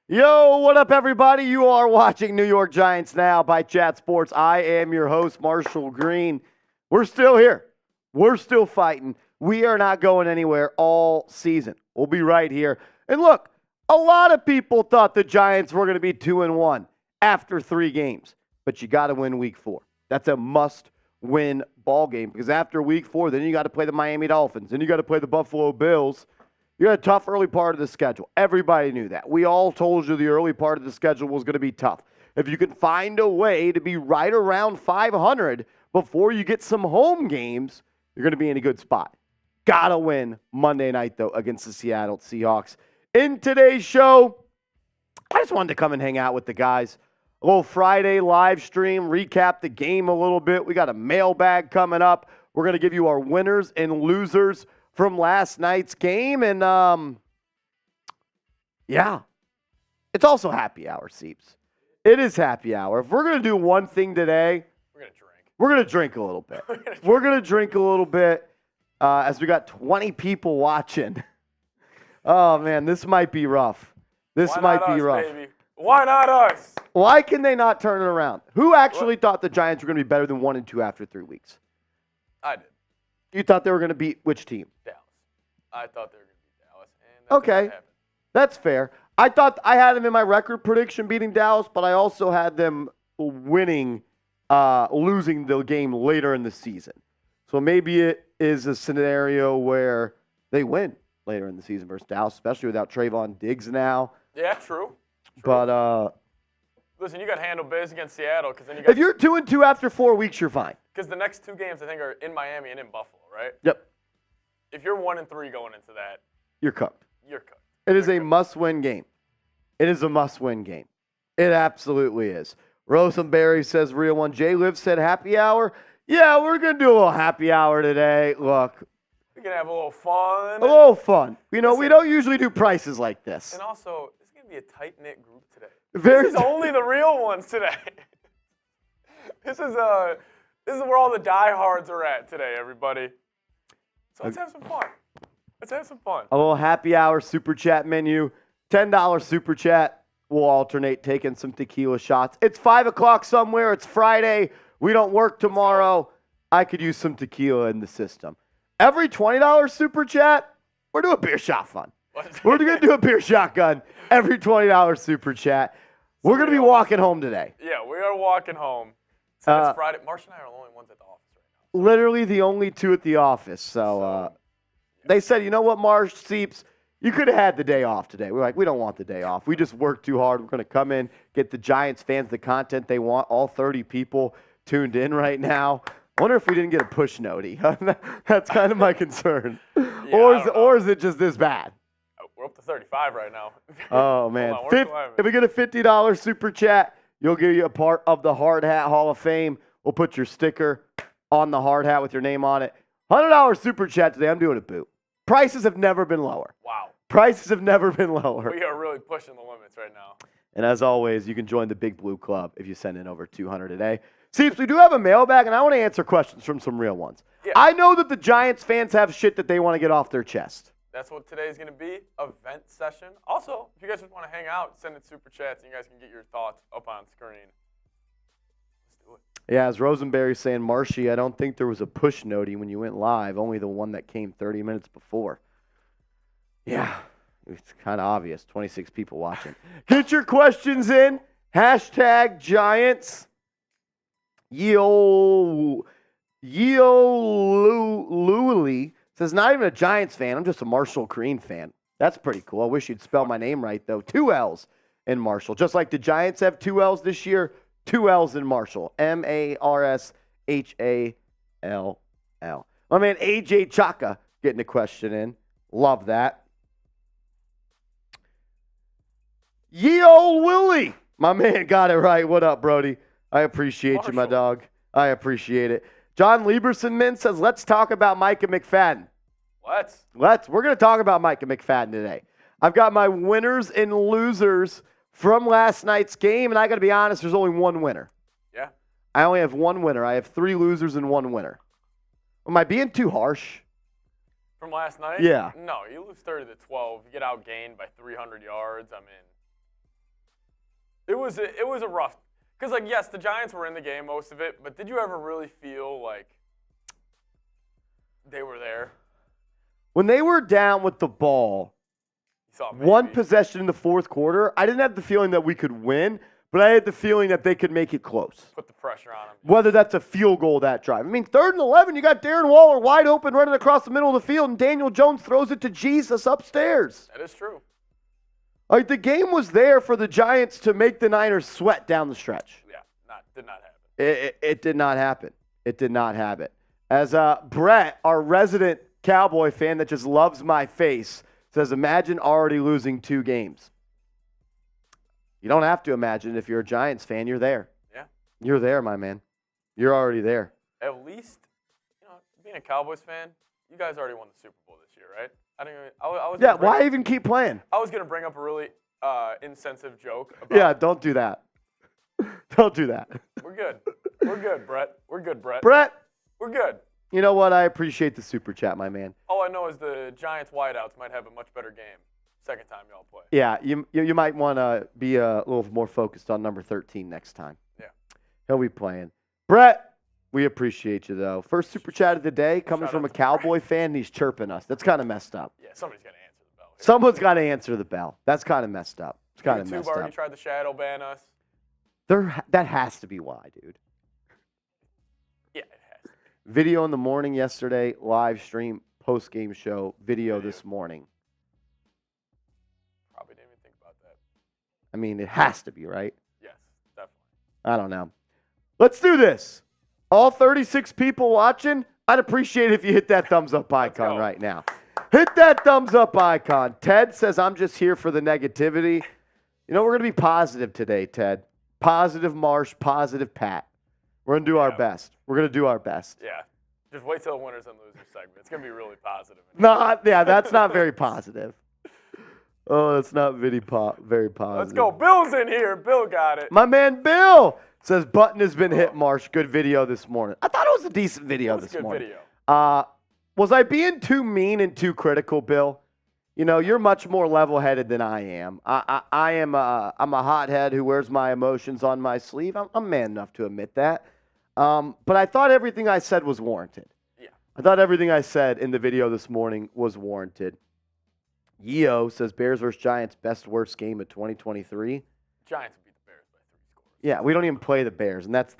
Yo, what up, everybody? You are watching New York Giants Now by Chat Sports. I am your host, Marshall Green. We're still here. We're still fighting. We are not going anywhere all season. We'll be right here. And look, a lot of people thought the Giants were going to be 2-1 after 3 games, but you got to win week 4. That's a must-win ball game because after week 4, then you got to play the Miami Dolphins, then you got to play the Buffalo Bills. You had a tough early part of the schedule. Everybody knew that. We all told you the early part of the schedule was going to be tough. If you can find a way to be right around 500 before you get some home games, you're going to be in a good spot. Gotta win Monday night, though, against the Seattle Seahawks. In today's show, I just wanted to come and hang out with the guys. A little Friday live stream, recap the game a little bit. We got a mailbag coming up. We're going to give you our winners and losers from last night's game. And, yeah, it's also happy hour, Seeps. It is happy hour. If we're going to do one thing today, we're going to drink a little bit. We're going to drink a little bit as we got 20 people watching. Oh, man, this might be rough. This might be rough. Baby? Why not us? Why can they not turn it around? Who actually thought the Giants were going to be better than 1-2 after 3 weeks? I did. You thought they were going to beat which team? Dallas. I thought they were going to beat Dallas. And that's Okay. what happened. That's fair. I thought I had them in my record prediction beating Dallas, but I also had them losing the game later in the season. So maybe it is a scenario where they win later in the season versus Dallas, especially without Trayvon Diggs now. Yeah, true. But Listen, you got to handle biz against Seattle because then you got. if you're 2-2 after 4 weeks, you're fine. Because the next 2 games I think are in Miami and in Buffalo, right? Yep, If you're 1-3 going into that, you're cooked. you're cooked. It is a must-win game. It is a must-win game. It absolutely is. Rosenberry says, real one. Jay Liv said, happy hour. Yeah, we're going to do a little happy hour today. Look, We can have a little fun. a little fun. You know, we don't usually do prices like this. And also, this is going to be a tight-knit group today. Very This is only the real ones today. This is where all the diehards are at today, everybody. So let's have some fun. Let's have some fun. A little happy hour super chat menu. $10 super chat. We'll alternate taking some tequila shots. It's 5 o'clock somewhere. It's Friday. We don't work tomorrow. I could use some tequila in the system. Every $20 super chat, we're doing beer shot fun. We're going to do a beer shotgun every $20 super chat. We're going to be walking home today. Yeah, we are walking home. So it's Friday. Marsh and I are the only ones at the office right now. Literally the only 2 at the office. So they said, you know what, Marsh, Seeps, you could have had the day off today. We're like, we don't want the day off. We just worked too hard. We're going to come in, get the Giants fans the content they want. All 30 people tuned in right now. I wonder if we didn't get a push notey. That's kind of my concern. Yeah, or is it just this bad? We're up to 35 right now. Oh, man. Hold on, we're climbing. If we get a $50 super chat, you'll give you a part of the Hard Hat Hall of Fame. We'll put your sticker on the hard hat with your name on it. $100 super chat today. I'm doing a boot. Prices have never been lower. Wow. Prices have never been lower. We are really pushing the limits right now. And as always, you can join the Big Blue Club if you send in over 200 a day. Seeps, we do have a mailbag, and I want to answer questions from some real ones. Yeah. I know that the Giants fans have shit that they want to get off their chest. That's what today's going to be, a vent session. Also, if you guys just want to hang out, send in super chats, and you guys can get your thoughts up on screen. Let's do it. Yeah, as Rosenberry saying, Marshy, I don't think there was a push notey when you went live, only the one that came 30 minutes before. Yeah, it's kind of obvious. 26 people watching. Get your questions in. Hashtag Giants. Luli says, not even a Giants fan. I'm just a Marshall Green fan. That's pretty cool. I wish you'd spell my name right, though. 2 L's in Marshall. Just like the Giants have 2 L's this year, 2 L's in Marshall. Marshall. My man AJ Chaka getting a question in. Love that. Ye old Willie. My man got it right. What up, Brody? I appreciate you, my dog. I appreciate it. John Lieberson says, let's talk about Micah McFadden. Let's. We're going to talk about Micah McFadden today. I've got my winners and losers from last night's game, and I got to be honest, there's only one winner. Yeah. I only have one winner. I have 3 losers and 1 winner. Am I being too harsh? From last night? Yeah. No, you lose 30-12. You get outgained by 300 yards. I mean, It was a rough. Because, like, yes, the Giants were in the game most of it, but did you ever really feel like they were there? When they were down with the ball, You thought one maybe. possession in the fourth quarter, I didn't have the feeling that we could win, but I had the feeling that they could make it close. Put the pressure on them. Whether that's a field goal that drive. I mean, 3rd and 11, you got Darren Waller wide open running across the middle of the field, and Daniel Jones throws it to Jesus upstairs. That is true. Like, the game was there for the Giants to make the Niners sweat down the stretch. Yeah, did not happen. It did not happen. It did not happen. As Brett, our resident Cowboy fan that just loves my face, says, imagine already losing 2 games. You don't have to imagine. If you're a Giants fan, you're there. Yeah. You're there, my man. You're already there. At least, being a Cowboys fan, you guys already won the Super Bowl this year, right? I was Yeah, why even keep playing? I was gonna bring up a really insensitive joke. About, Yeah, don't do that. Don't do that. We're good. We're good, Brett. We're good, Brett. Brett, We're good. you know what? I appreciate the super chat, my man. All I know is the Giants wideouts might have a much better game second time y'all play. Yeah, you might want to be a little more focused on number 13 next time. Yeah. He'll be playing. Brett, we appreciate you, though. First super chat of the day coming Shout from out a to Cowboy fan, and he's chirping us. That's kind of messed up. Yeah, somebody's got to answer the bell. Here. Someone's got to answer the bell. That's kind of messed up. It's kind of YouTube messed already up. tried to shadow ban us. That has to be why, dude. Yeah, it has to be. Video in the morning yesterday, live stream, post-game show, video this morning. Probably didn't even think about that. I mean, it has to be, right? Yes, definitely. I don't know. Let's do this. All 36 people watching, I'd appreciate it if you hit that thumbs up icon right now. Hit that thumbs up icon. Ted says, I'm just here for the negativity. You know, we're going to be positive today, Ted. Positive Marsh, positive Pat. We're going to do our best. We're going to do our best. Yeah. Just wait till the winners and losers segment. It's going to be really positive. That's not very positive. Oh, that's not very positive. Let's go. Bill's in here. Bill got it. My man Bill says, button has been hit, Marsh. Good video this morning. I thought it was a decent video this morning. Good video. Was I being too mean and too critical, Bill? You know, you're much more level-headed than I am. I'm a hothead who wears my emotions on my sleeve. I'm man enough to admit that. But I thought everything I said was warranted. Yeah. I thought everything I said in the video this morning was warranted. Yeo says Bears versus Giants, best worst game of 2023. Giants will beat the Bears by 3 scores. Yeah, we don't even play the Bears, and that's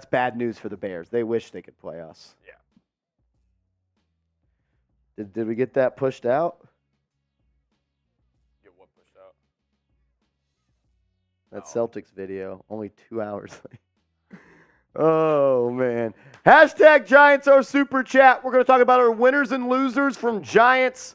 bad news for the Bears. They wish they could play us. Yeah. Did we get that pushed out? Get what pushed out? That No. Celtics video, only 2 hours late. Oh, man. Hashtag Giants are super chat. We're going to talk about our winners and losers from Giants,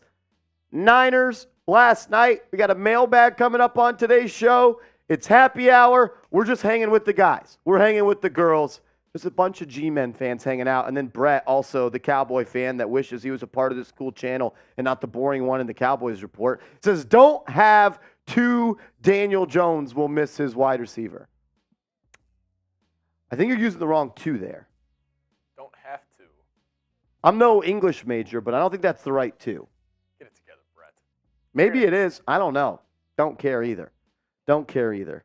Niners last night. We got a mailbag coming up on today's show. It's happy hour. We're just hanging with the guys. We're hanging with the girls. Just a bunch of G-Men fans hanging out. And then Brett, also the Cowboy fan that wishes he was a part of this cool channel and not the boring one in the Cowboys report, says, don't have 2 Daniel Jones will miss his wide receiver. I think you're using the wrong 2 there. Don't have to. I'm no English major, but I don't think that's the right 2. Get it together, Brett. Maybe it is. I don't know. Don't care either. Don't care either.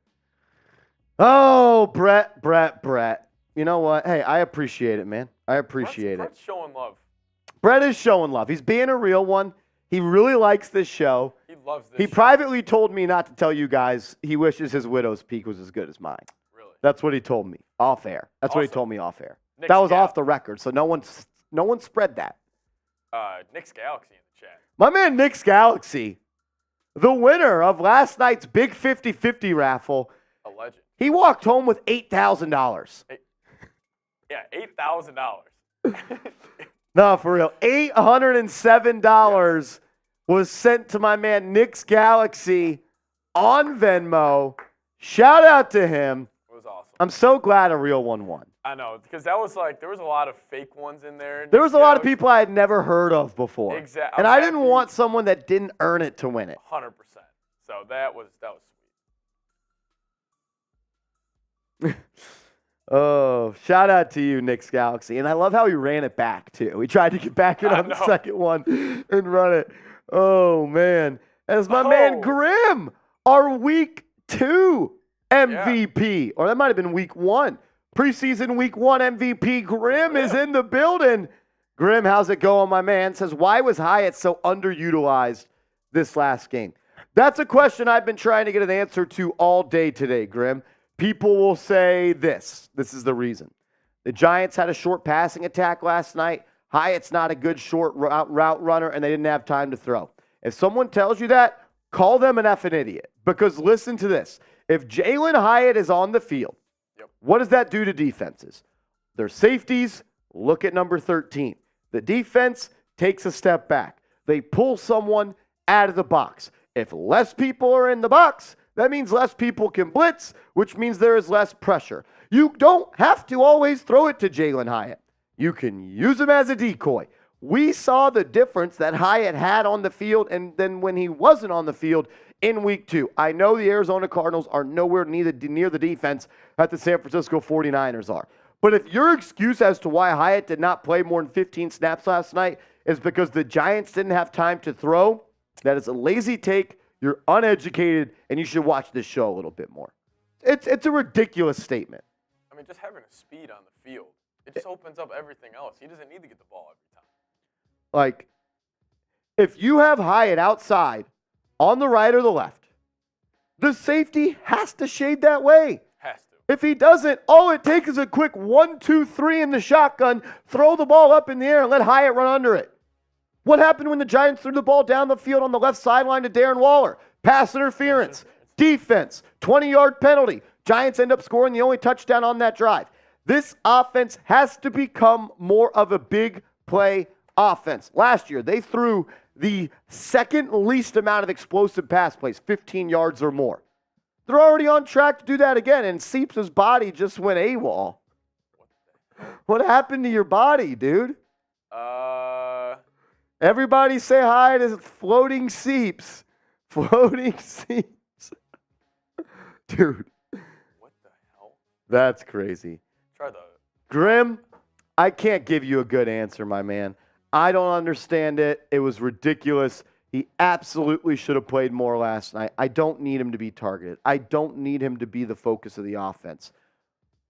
Oh, Brett. You know what? Hey, I appreciate it, man. I appreciate it. Brett's showing love. Brett is showing love. He's being a real one. He really likes this show. He loves this He show. privately told me not to tell you guys he wishes his widow's peak was as good as mine. Really? That's what he told me off air. That's what he Awesome. told me off air. Nick's That was Gal- off the record, so no one spread that. Nick's Galaxy in the chat. My man Nick's Galaxy, the winner of last night's big 50-50 raffle, A legend. he walked home with $8,000. Yeah, $8,000. No, for real. $807 was sent to my man Nick's Galaxy on Venmo. Shout out to him. It was awesome. I'm so glad a real one won. I know, because that was like, there was a lot of fake ones in there. There was a lot of people I had never heard of before. Exactly. And I didn't want someone that didn't earn it to win it. 100%. So that was sweet. Oh, shout out to you, Nick's Galaxy. And I love how he ran it back, too. He tried to get back in I on the know. second one and run it. Oh, man. As my man Grim, our week 2 MVP, or that might have been week 1. Preseason week 1 MVP. Grim is in the building. Grim, how's it going, my man? Says, why was Hyatt so underutilized this last game? That's a question I've been trying to get an answer to all day today, Grim. People will say this. This is the reason. The Giants had a short passing attack last night. Hyatt's not a good short route runner, and they didn't have time to throw. If someone tells you that, call them an effing idiot. Because listen to this. If Jalen Hyatt is on the field, what does that do to defenses? Their safeties, look at number 13. The defense takes a step back. They pull someone out of the box. If less people are in the box, that means less people can blitz, which means there is less pressure. You don't have to always throw it to Jalen Hyatt. You can use him as a decoy. We saw the difference that Hyatt had on the field and then when he wasn't on the field in week 2. I know the Arizona Cardinals are nowhere near the defense that the San Francisco 49ers are. But if your excuse as to why Hyatt did not play more than 15 snaps last night is because the Giants didn't have time to throw, that is a lazy take. You're uneducated, and you should watch this show a little bit more. It's a ridiculous statement. I mean, just having a speed on the field, it just opens up everything else. He doesn't need to get the ball every time. Like, if you have Hyatt outside on the right or the left, the safety has to shade that way. Has to. If he doesn't, all it takes is a quick 1, 2, 3 in the shotgun, throw the ball up in the air, and let Hyatt run under it. What happened when the Giants threw the ball down the field on the left sideline to Darren Waller? Pass interference, defense, 20-yard penalty. Giants end up scoring the only touchdown on that drive. This offense has to become more of a big play offense. Last year, they threw the second least amount of explosive pass plays, 15 yards or more. They're already on track to do that again, and Seeps' body just went AWOL. What happened to your body, dude? Everybody say hi to Floating Seeps. Floating Seeps. Dude. What the hell? That's crazy. Try the... Grim, I can't give you a good answer, my man. I don't understand it. It was ridiculous. He absolutely should have played more last night. I don't need him to be targeted. I don't need him to be the focus of the offense.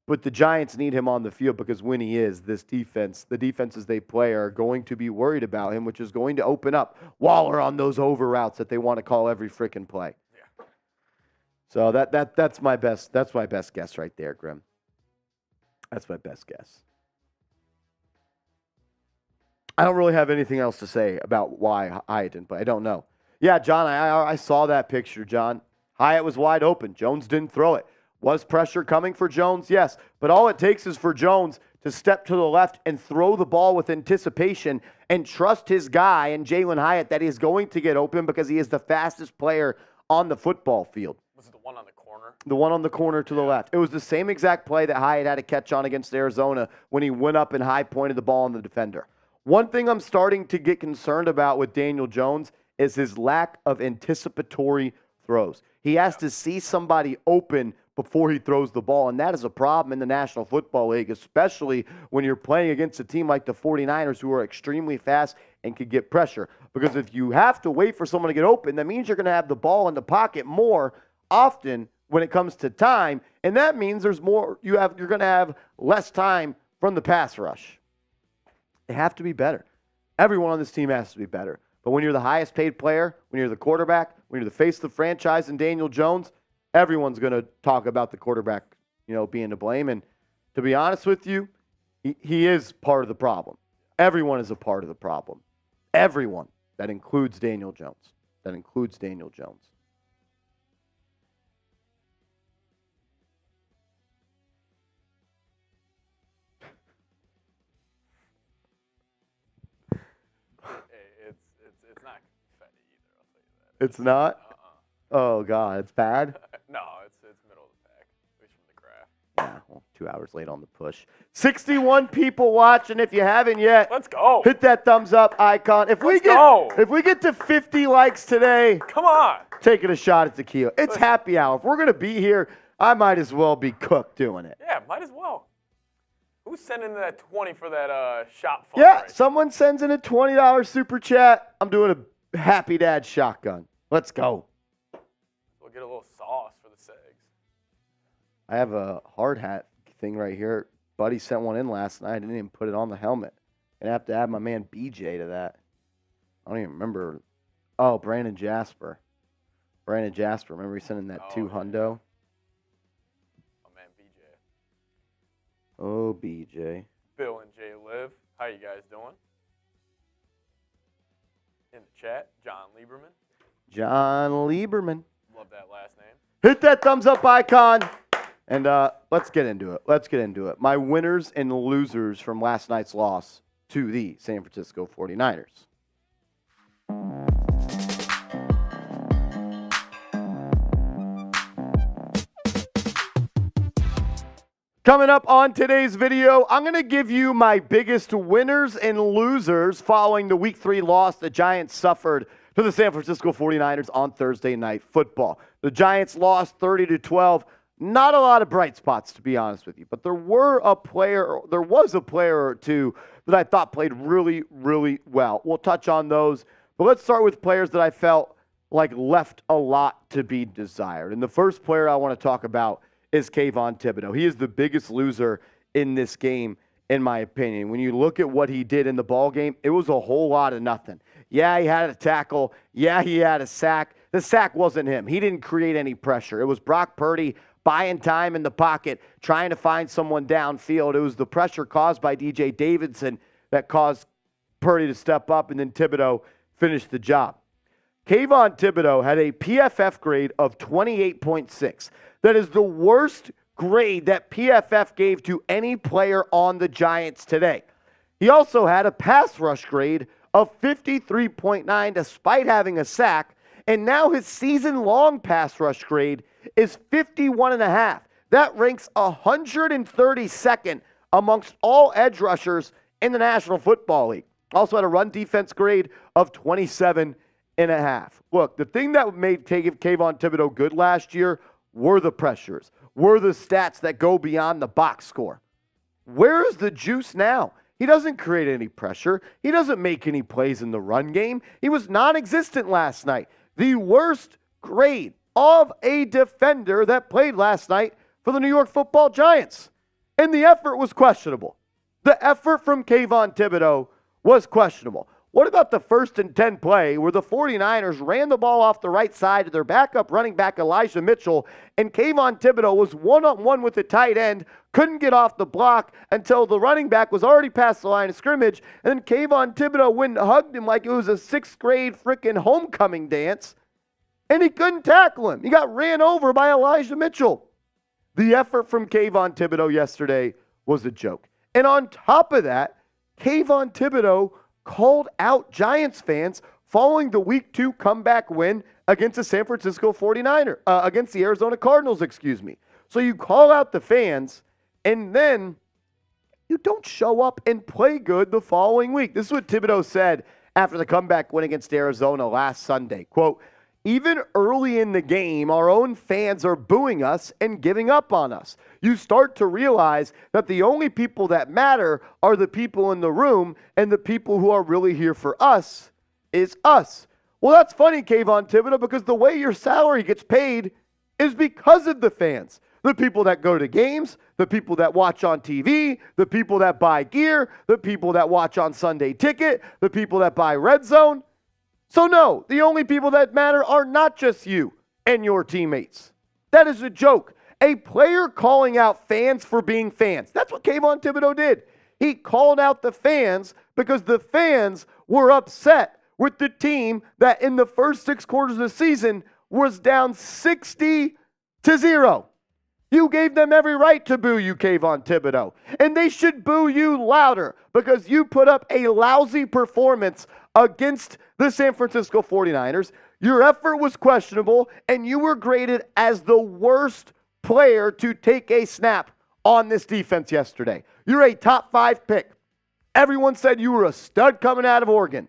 But the Giants need him on the field because when he is, this defense, the defenses they play are going to be worried about him, which is going to open up Waller on those over routes that they want to call every freaking play. Yeah. So that's my best guess right there, Grim. That's my best guess. I don't really have anything else to say about why Hyatt didn't play. I don't know. Yeah, John, I saw that picture, John. Hyatt was wide open. Jones didn't throw it. Was pressure coming for Jones? Yes. But all it takes is for Jones to step to the left and throw the ball with anticipation and trust his guy and Jalen Hyatt that he's going to get open because he is the fastest player on the football field. Was it the one on the corner? The one on the corner to the left. It was the same exact play that Hyatt had to catch on against Arizona when he went up and high pointed the ball on the defender. One thing I'm starting to get concerned about with Daniel Jones is his lack of anticipatory throws. He has to see somebody open before he throws the ball, and that is a problem in the National Football League, especially when you're playing against a team like the 49ers who are extremely fast and can get pressure. Because if you have to wait for someone to get open, that means you're going to have the ball in the pocket more often when it comes to time, and that means there's more. You're going to have less time from the pass rush. They have to be better. Everyone on this team has to be better. But when you're the highest paid player, when you're the quarterback, when you're the face of the franchise and Daniel Jones, everyone's going to talk about the quarterback, being to blame. And to be honest with you, he is part of the problem. Everyone is a part of the problem. Everyone. That includes Daniel Jones. That includes Daniel Jones. It's not confetti either, I'll tell you that. It's not? Oh, God. It's bad? No, it's middle of the pack. At least from the graph. Yeah, well, 2 hours late on the push. 61 people watching. If you haven't yet, let's go. Hit that thumbs up icon. If we get to 50 likes today, come on. Taking a shot at tequila. It's happy hour. If we're going to be here, I might as well be cooked doing it. Yeah, might as well. Who's sending that 20 for that shop fundraiser? Yeah, someone sends in a $20 super chat. I'm doing a Happy Dad shotgun. Let's go. We'll get a little sauce for the segs. I have a hard hat thing right here. Buddy sent one in last night. I didn't even put it on the helmet. And I have to add my man BJ to that. I don't even remember. Oh, Brandon Jasper. Remember he sending that $200? Oh, man, BJ. Oh, BJ. Bill and Jay Liv. How you guys doing? In the chat, John Lieberman. Love that last name. Hit that thumbs up icon. And let's get into it. My winners and losers from last night's loss to the San Francisco 49ers. Coming up on today's video, I'm going to give you my biggest winners and losers following the Week 3 loss the Giants suffered to the San Francisco 49ers on Thursday Night Football. The Giants lost 30-12. Not a lot of bright spots, to be honest with you, but there was a player or two that I thought played really, really well. We'll touch on those, but let's start with players that I felt like left a lot to be desired. And the first player I want to talk about is Kayvon Thibodeaux. He is the biggest loser in this game, in my opinion. When you look at what he did in the ball game, it was a whole lot of nothing. Yeah, he had a tackle. Yeah, he had a sack. The sack wasn't him. He didn't create any pressure. It was Brock Purdy buying time in the pocket, trying to find someone downfield. It was the pressure caused by DJ Davidson that caused Purdy to step up, and then Thibodeaux finished the job. Kayvon Thibodeaux had a PFF grade of 28.6. That is the worst grade that PFF gave to any player on the Giants today. He also had a pass rush grade of 53.9 despite having a sack, and now his season-long pass rush grade is 51.5. That ranks 132nd amongst all edge rushers in the National Football League. Also had a run defense grade of 27.5. Look, the thing that made Kayvon Thibodeaux good last year were the pressures, were the stats that go beyond the box score. Where's the juice now? He doesn't create any pressure. He doesn't make any plays in the run game. He was non-existent last night. The worst grade of a defender that played last night for the New York Football Giants. And the effort was questionable. The effort from Kayvon Thibodeaux was questionable. What about the 1st and 10 play where the 49ers ran the ball off the right side to their backup running back Elijah Mitchell, and Kayvon Thibodeaux was one-on-one with the tight end, couldn't get off the block until the running back was already past the line of scrimmage, and then Kayvon Thibodeaux went and hugged him like it was a 6th grade freaking homecoming dance, and he couldn't tackle him. He got ran over by Elijah Mitchell. The effort from Kayvon Thibodeaux yesterday was a joke. And on top of that, Kayvon Thibodeaux called out Giants fans following the Week 2 comeback win against the San Francisco 49ers, against the Arizona Cardinals, So you call out the fans, and then you don't show up and play good the following week. This is what Thibodeaux said after the comeback win against Arizona last Sunday. Quote, "Even early in the game, our own fans are booing us and giving up on us. You start to realize that the only people that matter are the people in the room, and the people who are really here for us is us." Well, that's funny, Kayvon Thibodeaux, because the way your salary gets paid is because of the fans. The people that go to games, the people that watch on TV, the people that buy gear, the people that watch on Sunday Ticket, the people that buy Red Zone. So no, the only people that matter are not just you and your teammates. That is a joke. A player calling out fans for being fans. That's what Kayvon Thibodeaux did. He called out the fans because the fans were upset with the team that in the first 6 quarters of the season was down 60-0. You gave them every right to boo you, Kayvon Thibodeaux. And they should boo you louder because you put up a lousy performance against the San Francisco 49ers. Your effort was questionable, and you were graded as the worst player to take a snap on this defense yesterday. You're a top 5 pick. Everyone said you were a stud coming out of Oregon.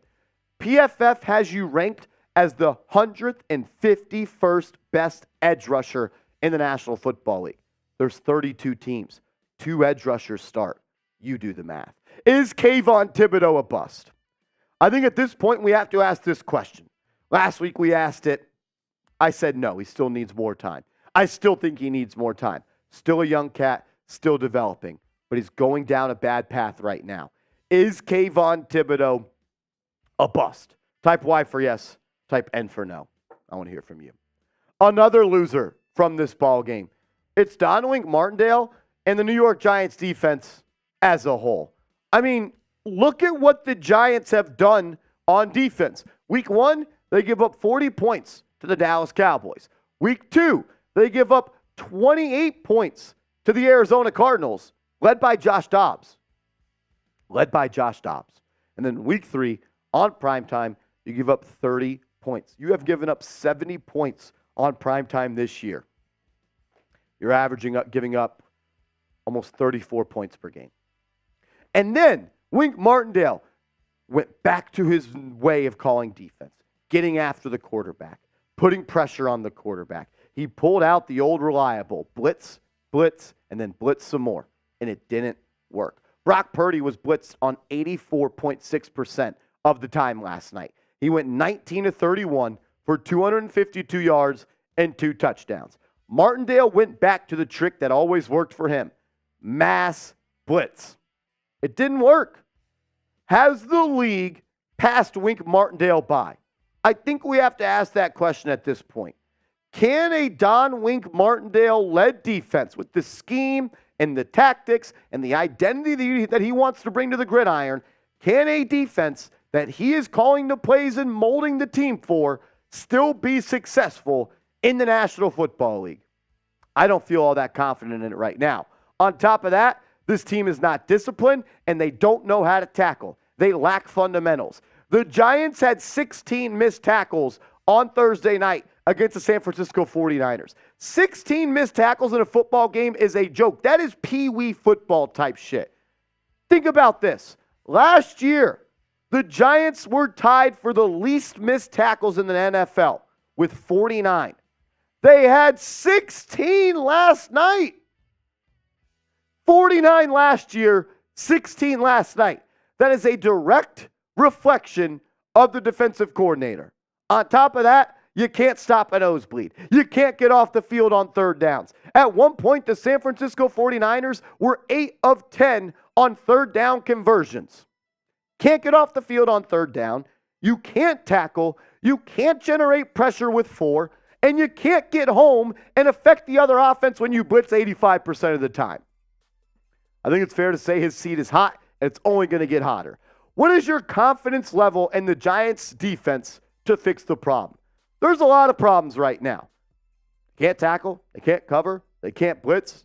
PFF has you ranked as the 151st best edge rusher in the National Football League. There's 32 teams. 2 edge rushers start. You do the math. Is Kayvon Thibodeaux a bust? I think at this point we have to ask this question. Last week we asked it. I said no, he still needs more time. I still think he needs more time. Still a young cat, still developing, but he's going down a bad path right now. Is Kayvon Thibodeau a bust? Type Y for yes, type N for no. I want to hear from you. Another loser from this ball game. It's Wink Martindale and the New York Giants defense as a whole. I mean, look at what the Giants have done on defense. Week 1, they give up 40 points to the Dallas Cowboys. Week 2, they give up 28 points to the Arizona Cardinals, led by Josh Dobbs. And then week 3, on primetime, you give up 30 points. You have given up 70 points on primetime this year. You're giving up almost 34 points per game. And then Wink Martindale went back to his way of calling defense, getting after the quarterback, putting pressure on the quarterback. He pulled out the old reliable blitz, and then blitz some more, and it didn't work. Brock Purdy was blitzed on 84.6% of the time last night. He went 19 of 31 for 252 yards and 2 touchdowns. Martindale went back to the trick that always worked for him, mass blitz. It didn't work. Has the league passed Wink Martindale by? I think we have to ask that question at this point. Can a Wink Martindale-led defense with the scheme and the tactics and the identity that he wants to bring to the gridiron, can a defense that he is calling the plays and molding the team for still be successful in the National Football League? I don't feel all that confident in it right now. On top of that, this team is not disciplined, and they don't know how to tackle. They lack fundamentals. The Giants had 16 missed tackles on Thursday night against the San Francisco 49ers. 16 missed tackles in a football game is a joke. That is pee-wee football type shit. Think about this. Last year, the Giants were tied for the least missed tackles in the NFL with 49. They had 16 last night. 49 last year, 16 last night. That is a direct reflection of the defensive coordinator. On top of that, you can't stop a nosebleed. You can't get off the field on third downs. At one point, the San Francisco 49ers were 8 of 10 on third down conversions. Can't get off the field on third down. You can't tackle. You can't generate pressure with 4. And you can't get home and affect the other offense when you blitz 85% of the time. I think it's fair to say his seat is hot, and it's only going to get hotter. What is your confidence level in the Giants' defense to fix the problem? There's a lot of problems right now. They can't tackle. They can't cover. They can't blitz.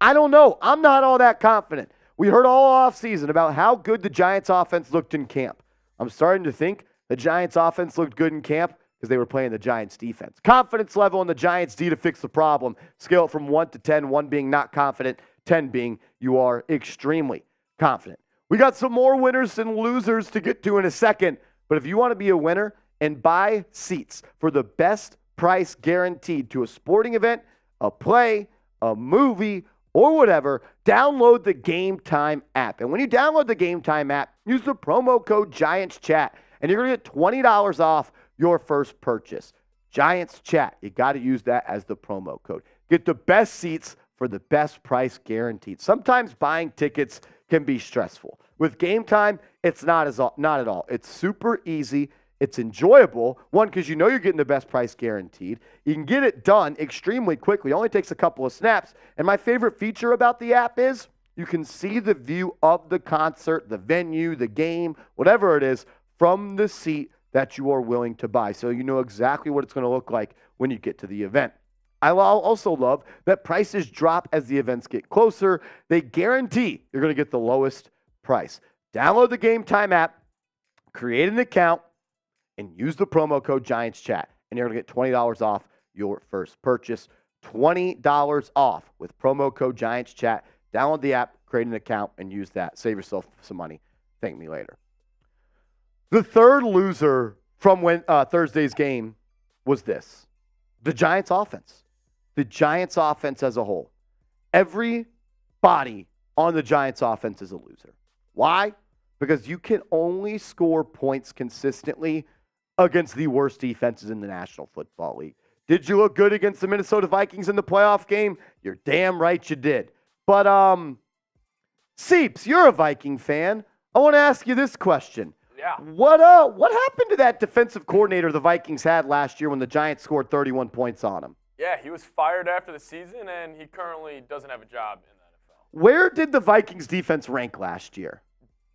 I don't know. I'm not all that confident. We heard all offseason about how good the Giants' offense looked in camp. I'm starting to think the Giants' offense looked good in camp because they were playing the Giants' defense. Confidence level in the Giants' D to fix the problem. Scale it from 1 to 10, 1 being not confident, 10 being you are extremely confident. We got some more winners and losers to get to in a second, but if you want to be a winner and buy seats for the best price guaranteed to a sporting event, a play, a movie, or whatever, download the Game Time app. And when you download the Game Time app, use the promo code GIANTSCHAT, and you're going to get $20 off your first purchase. Giants Chat. You got to use that as the promo code. Get the best seats for the best price guaranteed. Sometimes buying tickets can be stressful. With Game Time, it's not at all. It's super easy. It's enjoyable. One, because you know you're getting the best price guaranteed. You can get it done extremely quickly. It only takes a couple of snaps. And my favorite feature about the app is you can see the view of the concert, the venue, the game, whatever it is, from the seat that you are willing to buy. So you know exactly what it's going to look like when you get to the event. I also love that prices drop as the events get closer. They guarantee you're going to get the lowest price. Download the Game Time app, create an account, and use the promo code GIANTSCHAT, and you're going to get $20 off your first purchase. $20 off with promo code GIANTSCHAT. Download the app, create an account, and use that. Save yourself some money. Thank me later. The third loser from Thursday's game was this. The Giants offense. The Giants offense as a whole. Everybody on the Giants offense is a loser. Why? Because you can only score points consistently against the worst defenses in the National Football League. Did you look good against the Minnesota Vikings in the playoff game? You're damn right you did. But, Seeps, you're a Viking fan. I want to ask you this question. Yeah. What happened to that defensive coordinator the Vikings had last year when the Giants scored 31 points on him? Yeah, he was fired after the season, and he currently doesn't have a job in the NFL. Where did the Vikings defense rank last year?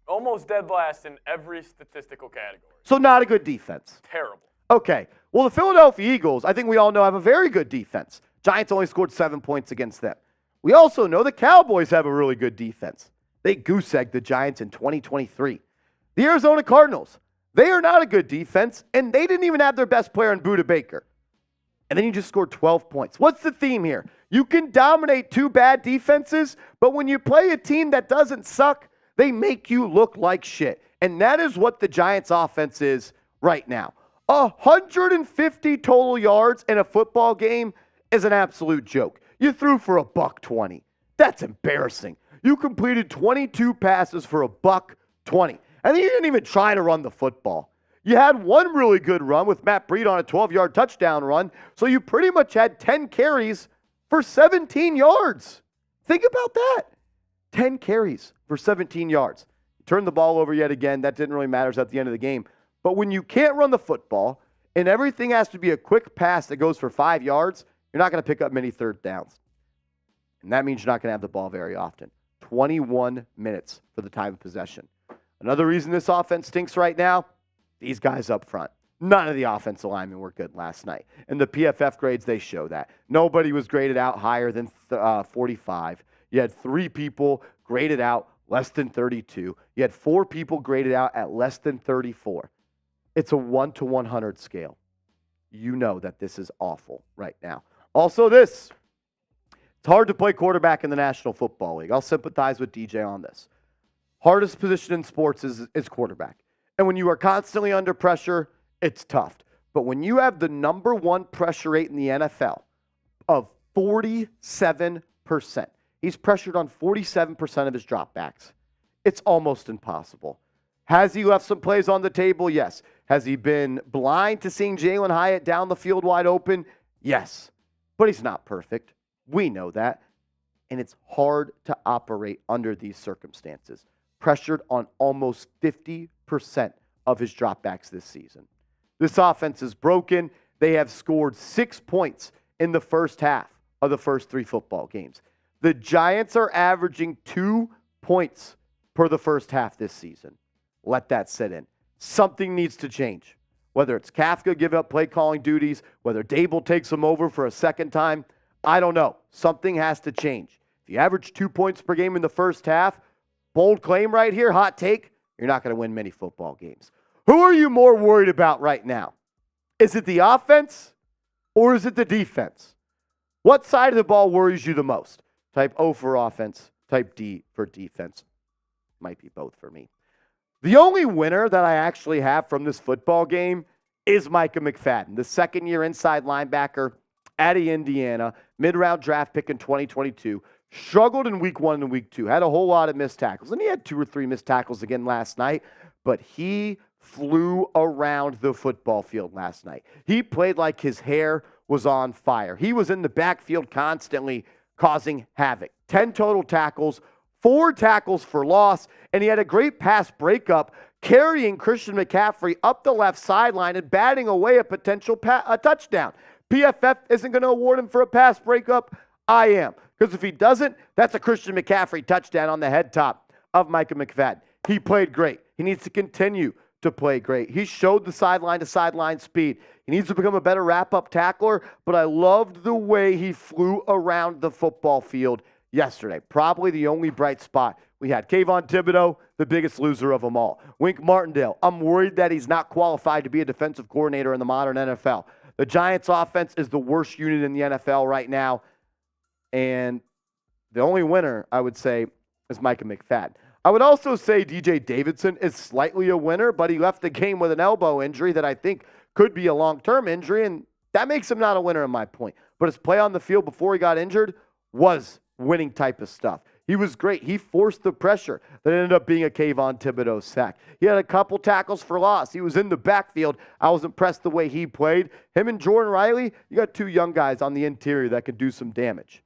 Almost dead last in every statistical category. So not a good defense. Terrible. Okay. Well, the Philadelphia Eagles, I think we all know, have a very good defense. Giants only scored 7 points against them. We also know the Cowboys have a really good defense. They goose-egged the Giants in 2023. The Arizona Cardinals, they are not a good defense, and they didn't even have their best player in Budda Baker. And then you just scored 12 points. What's the theme here? You can dominate two bad defenses, but when you play a team that doesn't suck, they make you look like shit. And that is what the Giants' offense is right now. 150 total yards in a football game is an absolute joke. You threw for $120. That's embarrassing. You completed 22 passes for $120. And then you didn't even try to run the football. You had one really good run with Matt Breida on a 12-yard touchdown run, so you pretty much had 10 carries for 17 yards. Think about that. 10 carries for 17 yards. You turned the ball over yet again. That didn't really matter at the end of the game. But when you can't run the football and everything has to be a quick pass that goes for 5 yards, you're not going to pick up many third downs. And that means you're not going to have the ball very often. 21 minutes for the time of possession. Another reason this offense stinks right now, these guys up front. None of the offensive linemen were good last night. And the PFF grades, they show that. Nobody was graded out higher than 45. You had 3 people graded out less than 32. You had 4 people graded out at less than 34. It's a 1 to 100 scale. You know that this is awful right now. Also this, it's hard to play quarterback in the National Football League. I'll sympathize with DJ on this. Hardest position in sports is quarterback. And when you are constantly under pressure, it's tough. But when you have the number 1 pressure rate in the NFL of 47%, he's pressured on 47% of his dropbacks. It's almost impossible. Has he left some plays on the table? Yes. Has he been blind to seeing Jalen Hyatt down the field wide open? Yes. But he's not perfect. We know that. And it's hard to operate under these circumstances. Pressured on almost 50% of his dropbacks this season. This offense is broken. They have scored 6 points in the first half of the first 3 football games. The Giants are averaging 2 points per the first half this season. Let that sit in. Something needs to change. Whether it's Kafka give up play calling duties, whether Daboll takes him over for a second time, I don't know. Something has to change. If you average 2 points per game in the first half, bold claim right here, hot take, you're not going to win many football games. Who are you more worried about right now? Is it the offense or is it the defense? What side of the ball worries you the most? Type O for offense, type D for defense. Might be both for me. The only winner that I actually have from this football game is Micah McFadden, the second-year inside linebacker out of Indiana, mid-round draft pick in 2022. Struggled in week 1 and week 2. Had a whole lot of missed tackles. And he had 2 or 3 missed tackles again last night. But he flew around the football field last night. He played like his hair was on fire. He was in the backfield constantly causing havoc. 10 total tackles, 4 tackles for loss, and he had a great pass breakup carrying Christian McCaffrey up the left sideline and batting away a potential touchdown. PFF isn't going to award him for a pass breakup. I am. Because if he doesn't, that's a Christian McCaffrey touchdown on the head top of Micah McFadden. He played great. He needs to continue to play great. He showed the sideline-to-sideline speed. He needs to become a better wrap-up tackler, but I loved the way he flew around the football field yesterday. Probably the only bright spot we had. Kayvon Thibodeau, the biggest loser of them all. Wink Martindale, I'm worried that he's not qualified to be a defensive coordinator in the modern NFL. The Giants' offense is the worst unit in the NFL right now, and the only winner, I would say, is Micah McFadden. I would also say DJ Davidson is slightly a winner, but he left the game with an elbow injury that I think could be a long-term injury, and that makes him not a winner in my point. But his play on the field before he got injured was winning type of stuff. He was great. He forced the pressure that ended up being a Kayvon Thibodeau sack. He had a couple tackles for loss. He was in the backfield. I was impressed the way he played. Him and Jordan Riley, you got two young guys on the interior that could do some damage.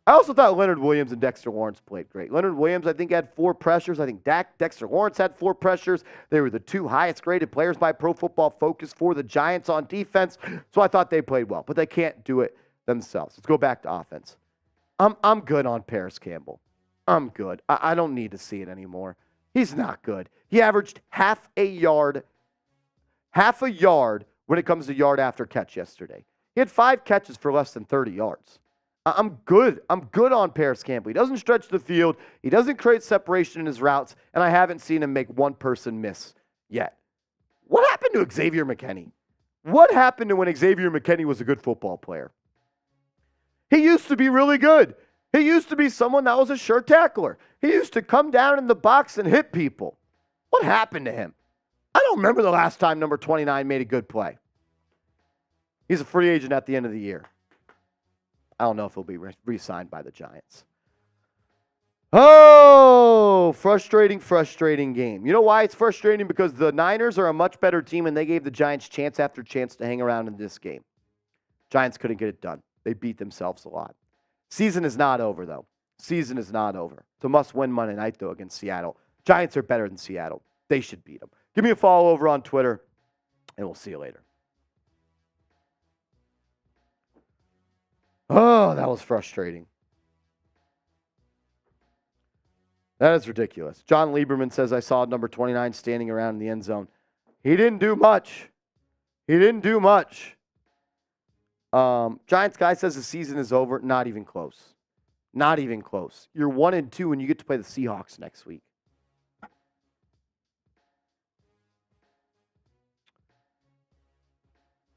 I also thought Leonard Williams and Dexter Lawrence played great. Leonard Williams, I think, had 4 pressures. I think Dexter Lawrence had 4 pressures. They were the 2 highest graded players by Pro Football Focus for the Giants on defense. So I thought they played well, but they can't do it themselves. Let's go back to offense. I'm good on Paris Campbell. I'm good. I don't need to see it anymore. He's not good. He averaged half a yard when it comes to yard after catch yesterday. He had 5 catches for less than 30 yards. I'm good. I'm good on Paris Campbell. He doesn't stretch the field. He doesn't create separation in his routes, and I haven't seen him make one person miss yet. What happened to Xavier McKinney? What happened to when Xavier McKinney was a good football player? He used to be really good. He used to be someone that was a sure tackler. He used to come down in the box and hit people. What happened to him? I don't remember the last time number 29 made a good play. He's a free agent at the end of the year. I don't know if he'll be re-signed by the Giants. Oh, frustrating game. You know why it's frustrating? Because the Niners are a much better team, and they gave the Giants chance after chance to hang around in this game. Giants couldn't get it done. They beat themselves a lot. Season is not over, though. Season is not over. It's a must-win Monday night, though, against Seattle. Giants are better than Seattle. They should beat them. Give me a follow over on Twitter, and we'll see you later. Oh, that was frustrating. That is ridiculous. John Lieberman says, I saw number 29 standing around in the end zone. He didn't do much. Giants guy says the season is over. Not even close. Not even close. You're 1-2 and you get to play the Seahawks next week.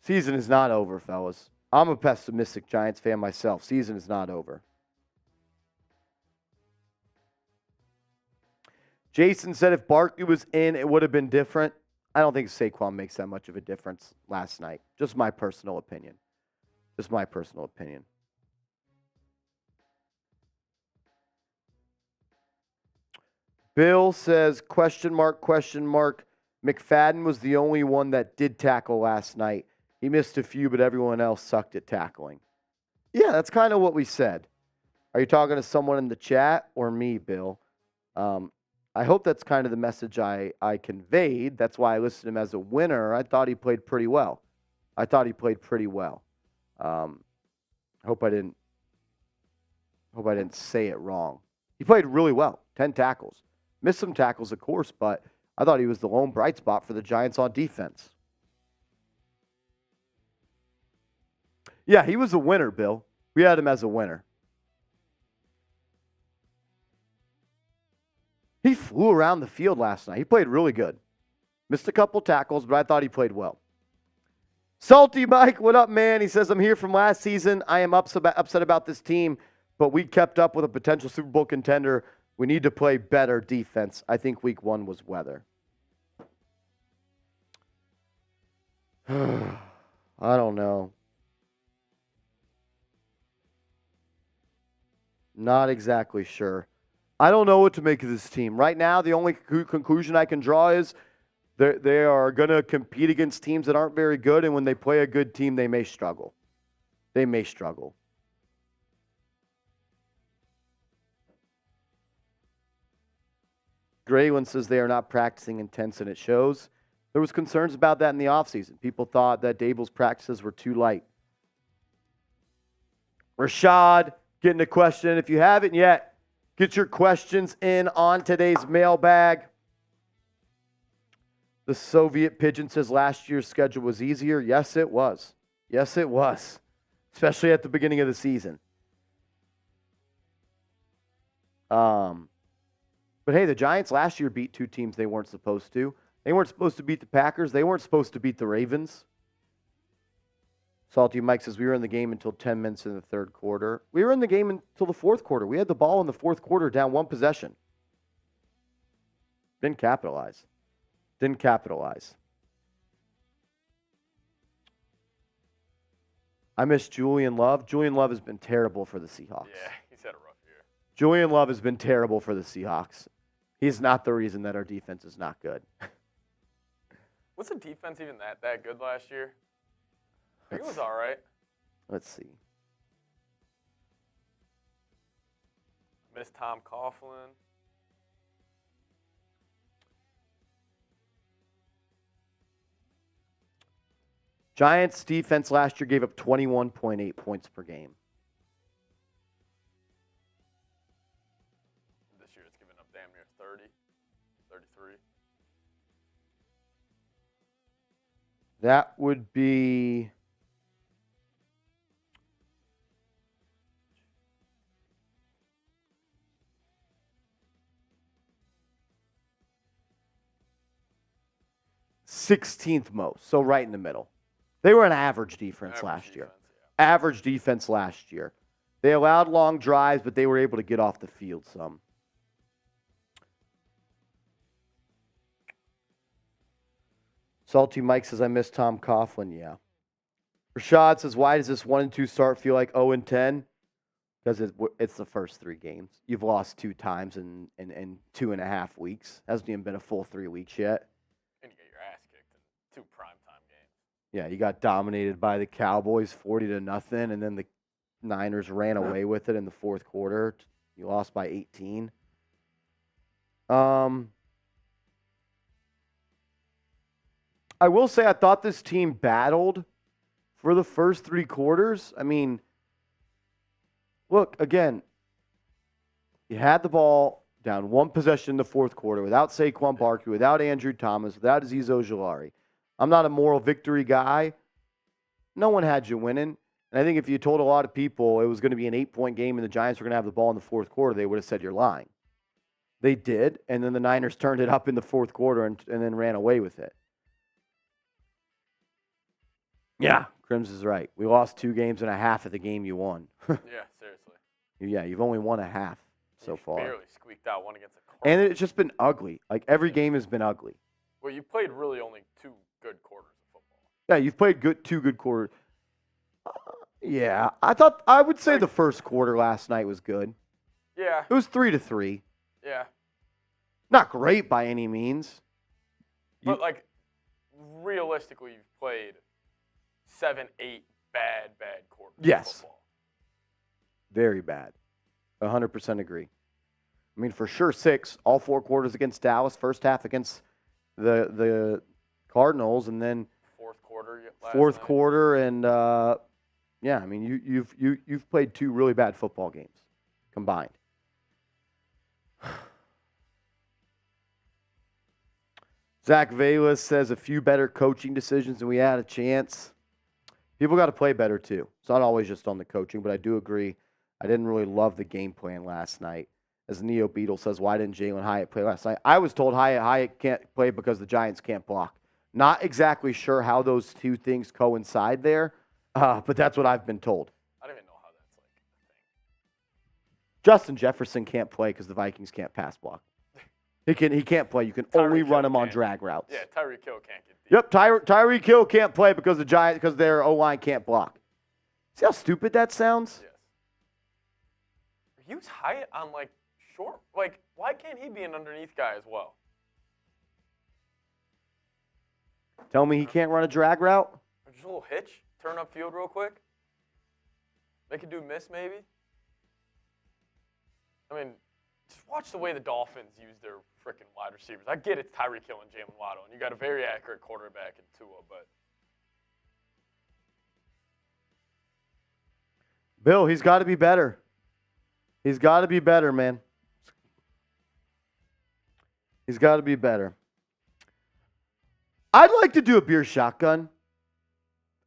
Season is not over, fellas. I'm a pessimistic Giants fan myself. Season is not over. Jason said if Barkley was in, it would have been different. I don't think Saquon makes that much of a difference last night. Just my personal opinion. Bill says, question mark. McFadden was the only one that did tackle last night. He missed a few, but everyone else sucked at tackling. Yeah, that's kind of what we said. Are you talking to someone in the chat or me, Bill? I hope that's kind of the message I conveyed. That's why I listed him as a winner. I thought he played pretty well. I hope I didn't say it wrong. He played really well. 10 tackles. Missed some tackles, of course, but I thought he was the lone bright spot for the Giants on defense. Yeah, he was a winner, Bill. We had him as a winner. He flew around the field last night. He played really good. Missed a couple tackles, but I thought he played well. Salty Mike, what up, man? He says, I'm here from last season. I am upset about this team, but we kept up with a potential Super Bowl contender. We need to play better defense. I think week 1 was weather. I don't know. Not exactly sure. I don't know what to make of this team. Right now, the only conclusion I can draw is they are going to compete against teams that aren't very good, and when they play a good team, they may struggle. Graylin says they are not practicing intense, and it shows. There was concerns about that in the offseason. People thought that Daboll's practices were too light. Rashad, getting a question. If you haven't yet, get your questions in on today's mailbag. The Soviet Pigeon says last year's schedule was easier. Yes, it was. Especially at the beginning of the season. But hey, the Giants last year beat 2 teams they weren't supposed to. They weren't supposed to beat the Packers. They weren't supposed to beat the Ravens. Salty Mike says we were in the game until 10 minutes in the third quarter. We were in the game until the fourth quarter. We had the ball in the fourth quarter down 1 possession. Didn't capitalize. I miss Julian Love. Julian Love has been terrible for the Seahawks. Yeah, he's had a rough year. Julian Love has been terrible for the Seahawks. He's not the reason that our defense is not good. Was the defense even that good last year? I think it was all right. Let's see. Miss Tom Coughlin. Giants defense last year gave up 21.8 points per game. This year it's given up damn near 30, 33. That would be... #16th most, so right in the middle. They were an average defense last year. Yeah. Average defense last year. They allowed long drives, but they were able to get off the field some. Salty Mike says, I miss Tom Coughlin. Yeah. Rashad says, why does this 1-2 start feel like 0-10? Because it's the first 3 games. You've lost 2 times in 2.5 weeks. Hasn't even been a full 3 weeks yet. And you get your ass kicked in 2 primetime games. Yeah, you got dominated by the Cowboys 40-0, and then the Niners ran away with it in the fourth quarter. You lost by 18. I will say I thought this team battled for the first 3 quarters. I mean, look, again, you had the ball down 1 possession in the fourth quarter without Saquon Barkley, without Andrew Thomas, without Azeez Ojulari. I'm not a moral victory guy. No one had you winning. And I think if you told a lot of people it was going to be an 8-point game and the Giants were going to have the ball in the fourth quarter, they would have said you're lying. They did, and then the Niners turned it up in the fourth quarter and then ran away with it. Yeah, Crims is right. We lost 2 games and a half of the game you won. Yeah, seriously. Yeah, you've only won a half so far. Barely squeaked out one against the Cardinals. And it's just been ugly. Like, every game has been ugly. Well, you played really only 2 good quarters of football. Yeah, you've played 2 good quarters. Yeah, I would say the first quarter last night was good. Yeah. It was 3-3. Yeah. Not great by any means. But, like, realistically, you've played 7, 8 bad quarters of football. Very bad. 100% agree. I mean, for sure 6. All 4 quarters against Dallas. First half against the Cardinals, and then fourth quarter. Fourth quarter, and yeah, I mean, you've played 2 really bad football games combined. Zach Velas says a few better coaching decisions, and we had a chance. People got to play better too. It's not always just on the coaching, but I do agree. I didn't really love the game plan last night. As Neo Beetle says, why didn't Jalen Hyatt play last night? I was told Hyatt can't play because the Giants can't block. Not exactly sure how those 2 things coincide there, but that's what I've been told. I don't even know how that's like a thing. Justin Jefferson can't play because the Vikings can't pass block. He can't play. You can only run him on drag routes. Yeah, Tyreek Hill can't get deep. Yep, Tyreek Hill can't play because their O-line can't block. See how stupid that sounds? Yes. Use Hyatt on like short. Like, why can't he be an underneath guy as well? Tell me he can't run a drag route? Or just a little hitch, turn up field real quick. Make a dude miss maybe. I mean, just watch the way the Dolphins use their freaking wide receivers. I get it's Tyreek Hill and Jalen Waddle, and you got a very accurate quarterback in Tua, but Bill, he's got to be better. He's got to be better, man. He's got to be better. I'd like to do a beer shotgun.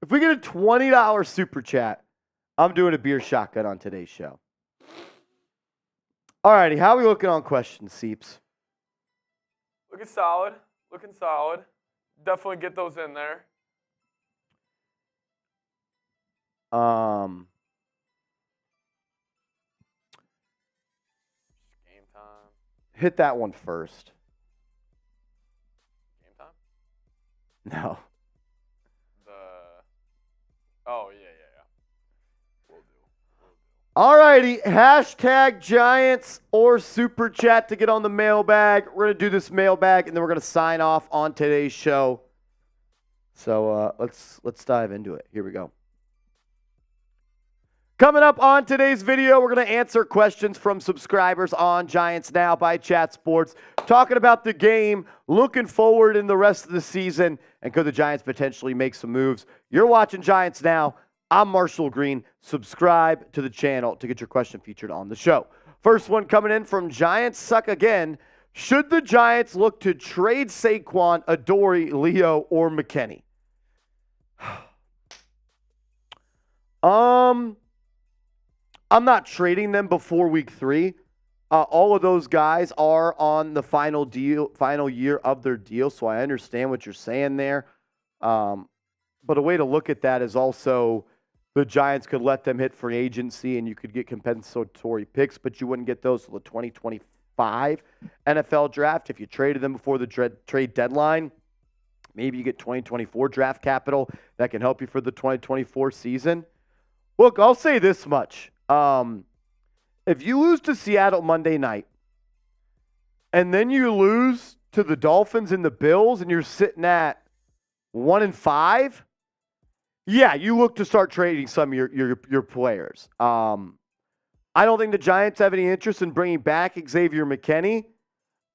If we get a $20 super chat, I'm doing a beer shotgun on today's show. All righty, how are we looking on questions, Seeps? looking solid. Looking solid. Definitely get those in there. Game time. Hit that one first. Game time? No. Oh, yeah. Will do. All righty, hashtag Giants or Super Chat to get on the mailbag. We're going to do this mailbag, and then we're going to sign off on today's show. So let's dive into it. Here we go. Coming up on today's video, we're going to answer questions from subscribers on Giants Now by Chat Sports, talking about the game, looking forward in the rest of the season, and could the Giants potentially make some moves. You're watching Giants Now. I'm Marshall Green. Subscribe to the channel to get your question featured on the show. First one coming in from Giants Suck Again. Should the Giants look to trade Saquon, Adoree, Leo, or McKinney? I'm not trading them before week 3. All of those guys are on the final year of their deal, so I understand what you're saying there. But a way to look at that is also the Giants could let them hit free agency and you could get compensatory picks, but you wouldn't get those till the 2025 NFL draft. If you traded them before the trade deadline, maybe you get 2024 draft capital that can help you for the 2024 season. Look, I'll say this much. If you lose to Seattle Monday night and then you lose to the Dolphins and the Bills and you're sitting at 1-5, yeah, you look to start trading some of your players. I don't think the Giants have any interest in bringing back Xavier McKinney.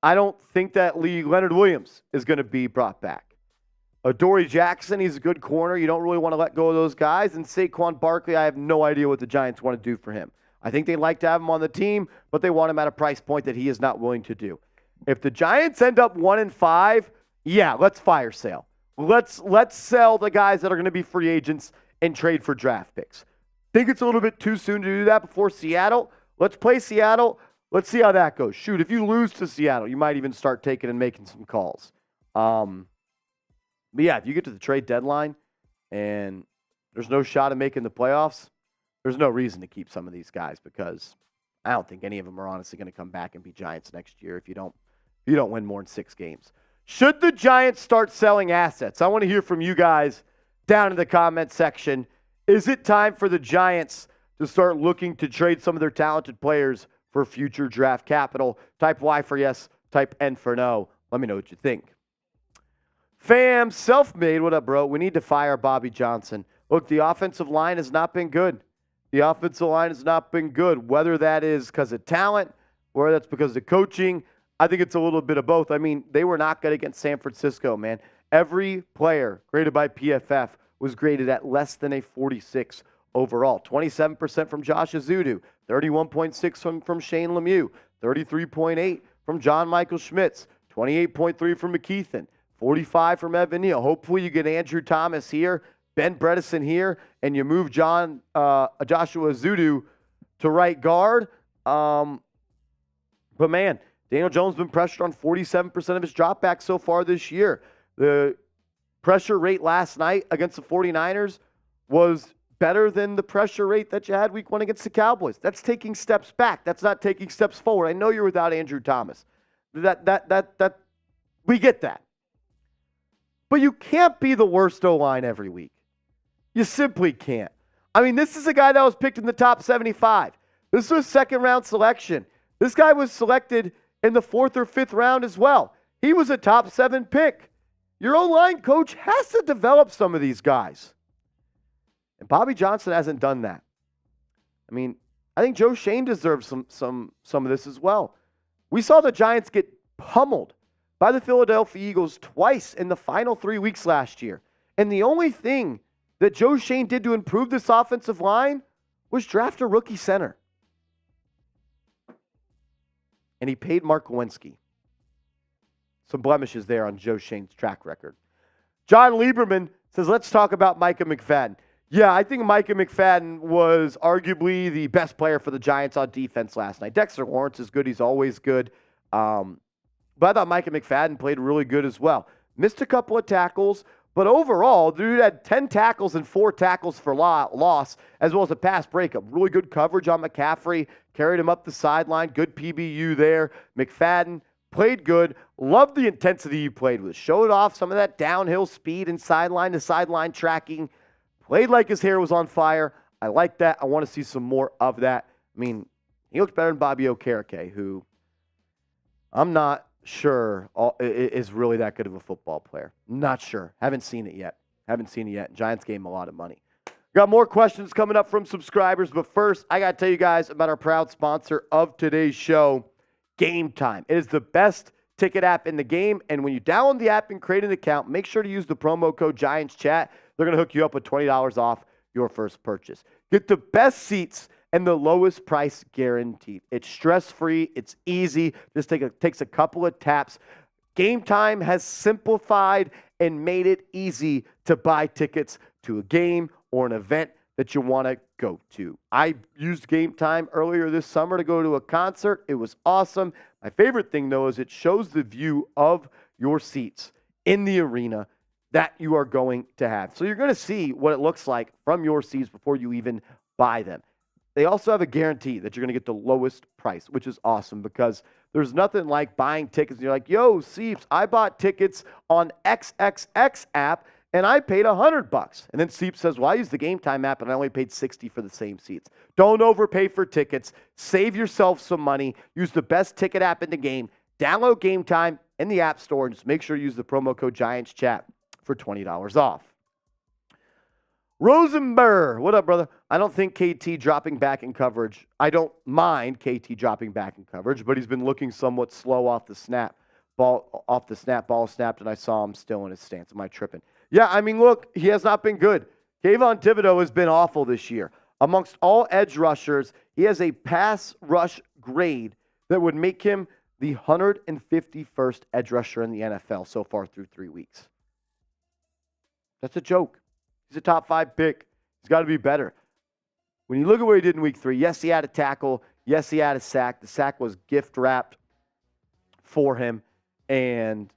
I don't think that Leonard Williams is going to be brought back. Adoree Jackson, he's a good corner. You don't really want to let go of those guys. And Saquon Barkley, I have no idea what the Giants want to do for him. I think they'd like to have him on the team, but they want him at a price point that he is not willing to do. If the Giants end up 1-5, yeah, let's fire sale. Let's sell the guys that are going to be free agents and trade for draft picks. Think it's a little bit too soon to do that before Seattle. Let's play Seattle. Let's see how that goes. Shoot, if you lose to Seattle, you might even start taking and making some calls. But yeah, if you get to the trade deadline and there's no shot of making the playoffs, there's no reason to keep some of these guys because I don't think any of them are honestly going to come back and be Giants next year if you don't win more than 6 games. Should the Giants start selling assets? I want to hear from you guys down in the comment section. Is it time for the Giants to start looking to trade some of their talented players for future draft capital? Type Y for yes, type N for no. Let me know what you think. Fam, self-made, what up, bro? We need to fire Bobby Johnson. Look, the offensive line has not been good. The offensive line has not been good, whether that is because of talent, whether that's because of coaching. I think it's a little bit of both. I mean, they were not good against San Francisco, man. Every player graded by PFF was graded at less than a 46 overall. 27% from Josh Azudu, 31.6 from Shane Lemieux, 33.8 from John Michael Schmitz, 28.3 from McKeithen, 45 from Evan Neal. Hopefully you get Andrew Thomas here, Ben Bredesen here, and you move Joshua Azudu to right guard. But man, Daniel Jones has been pressured on 47% of his dropbacks so far this year. The pressure rate last night against the 49ers was better than the pressure rate that you had week 1 against the Cowboys. That's taking steps back. That's not taking steps forward. I know you're without Andrew Thomas. That we get that. But you can't be the worst O-line every week. You simply can't. I mean, this is a guy that was picked in the top 75. This was a second-round selection. This guy was selected in the 4th or 5th round as well. He was a top 7 pick. Your O-line coach has to develop some of these guys. And Bobby Johnson hasn't done that. I mean, I think Joe Shane deserves some of this as well. We saw the Giants get pummeled by the Philadelphia Eagles twice in the final 3 weeks last year. And the only thing that Joe Shane did to improve this offensive line was draft a rookie center. And he paid Mark Lewinsky. Some blemishes there on Joe Shane's track record. John Lieberman says, let's talk about Micah McFadden. Yeah, I think Micah McFadden was arguably the best player for the Giants on defense last night. Dexter Lawrence is good. He's always good. But I thought Micah McFadden played really good as well. Missed a couple of tackles, but overall, dude had 10 tackles and 4 tackles for loss, as well as a pass breakup. Really good coverage on McCaffrey. Carried him up the sideline. Good PBU there. McFadden played good. Loved the intensity he played with. Showed off some of that downhill speed and sideline to sideline tracking. Played like his hair was on fire. I like that. I want to see some more of that. I mean, he looks better than Bobby Okereke, who I'm not sure is really that good of a football player. Not sure. Haven't seen it yet. Giants gave him a lot of money. Got more questions coming up from subscribers, but first, I got to tell you guys about our proud sponsor of today's show, Game Time. It is the best ticket app in the game, and when you download the app and create an account, make sure to use the promo code GIANTSCHAT. They're going to hook you up with $20 off your first purchase. Get the best seats and the lowest price guaranteed. It's stress-free. It's easy. Just takes a couple of taps. Game Time has simplified and made it easy to buy tickets to a game or an event that you want to go to. I used Game Time earlier this summer to go to a concert. It was awesome. My favorite thing, though, is it shows the view of your seats in the arena that you are going to have. So you're going to see what it looks like from your seats before you even buy them. They also have a guarantee that you're going to get the lowest price, which is awesome because there's nothing like buying tickets and you're like, yo, Seeps, I bought tickets on XXX app and I paid $100. And then Seeps says, well, I used the Game Time app and I only paid $60 for the same seats. Don't overpay for tickets. Save yourself some money. Use the best ticket app in the game. Download Game Time in the App Store and just make sure you use the promo code GIANTSCHAT for $20 off. Rosenberg, what up, brother? I don't think KT dropping back in coverage. I don't mind KT dropping back in coverage, but he's been looking somewhat slow off the snap. Ball snapped, and I saw him still in his stance. Am I tripping? Yeah, I mean, look, he has not been good. Kayvon Thibodeau has been awful this year. Amongst all edge rushers, he has a pass rush grade that would make him the 151st edge rusher in the NFL so far through 3 weeks. That's a joke. He's a top 5 pick. He's got to be better. When you look at what he did in week 3, yes, he had a tackle. Yes, he had a sack. The sack was gift wrapped for him, and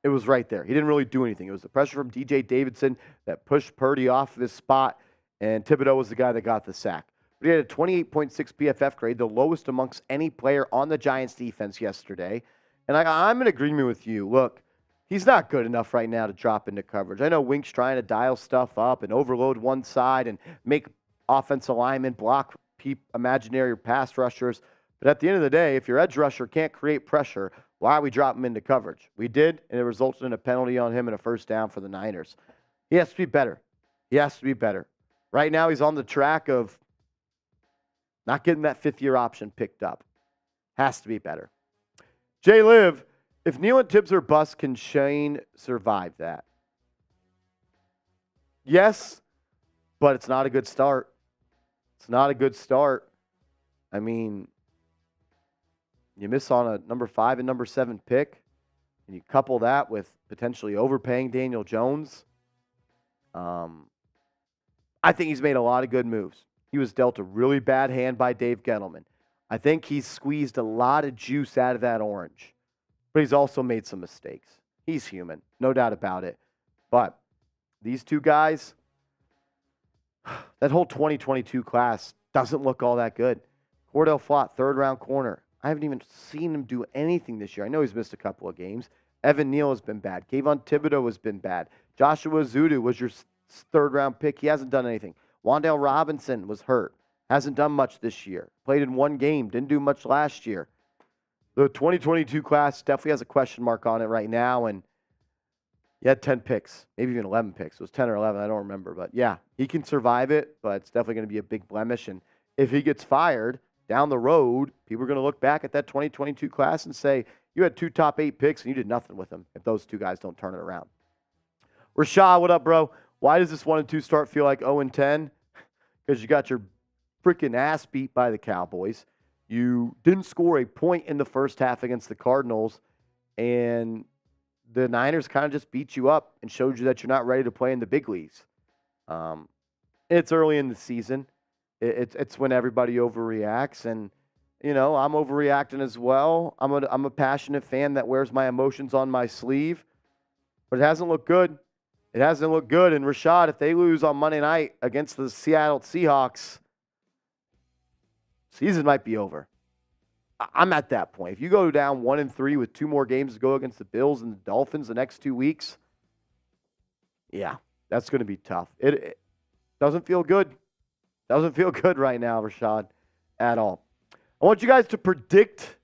it was right there. He didn't really do anything. It was the pressure from DJ Davidson that pushed Purdy off this spot, and Thibodeau was the guy that got the sack. But he had a 28.6 PFF grade, the lowest amongst any player on the Giants defense yesterday. And I'm in agreement with you. Look, he's not good enough right now to drop into coverage. I know Wink's trying to dial stuff up and overload one side and make offensive linemen block imaginary pass rushers. But at the end of the day, if your edge rusher can't create pressure, why are we dropping him into coverage? We did, and it resulted in a penalty on him and a first down for the Niners. He has to be better. Right now, he's on the track of not getting that fifth-year option picked up. Has to be better. Jay Liv, if Neal and Tibbs are bust, can Shane survive that? Yes, but it's not a good start. I mean, you miss on a number 5 and number 7 pick, and you couple that with potentially overpaying Daniel Jones. I think he's made a lot of good moves. He was dealt a really bad hand by Dave Gettleman. I think he's squeezed a lot of juice out of that orange. But he's also made some mistakes. He's human, no doubt about it. But these two guys, that whole 2022 class doesn't look all that good. Cordell Flott, third-round corner. I haven't even seen him do anything this year. I know he's missed a couple of games. Evan Neal has been bad. Kayvon Thibodeau has been bad. Joshua Zudu was your third-round pick. He hasn't done anything. Wan'Dale Robinson was hurt. Hasn't done much this year. Played in one game. Didn't do much last year. The 2022 class definitely has a question mark on it right now, and he had 10 picks, maybe even 11 picks. It was 10 or 11, I don't remember. But, yeah, he can survive it, but it's definitely going to be a big blemish. And if he gets fired down the road, people are going to look back at that 2022 class and say, you had 2 top 8 picks and you did nothing with them if those two guys don't turn it around. Rashad, what up, bro? Why does this 1-2 start feel like 0-10? Because you got your freaking ass beat by the Cowboys. You didn't score a point in the first half against the Cardinals, and the Niners kind of just beat you up and showed you that you're not ready to play in the big leagues. It's early in the season. It's when everybody overreacts, and you know I'm overreacting as well. I'm a passionate fan that wears my emotions on my sleeve, but it hasn't looked good. And Rashad, if they lose on Monday night against the Seattle Seahawks, season might be over. I'm at that point. If you go down 1-3 with 2 more games to go against the Bills and the Dolphins the next 2 weeks, yeah, that's going to be tough. Doesn't feel good. Doesn't feel good right now, Rashad, at all. I want you guys to predict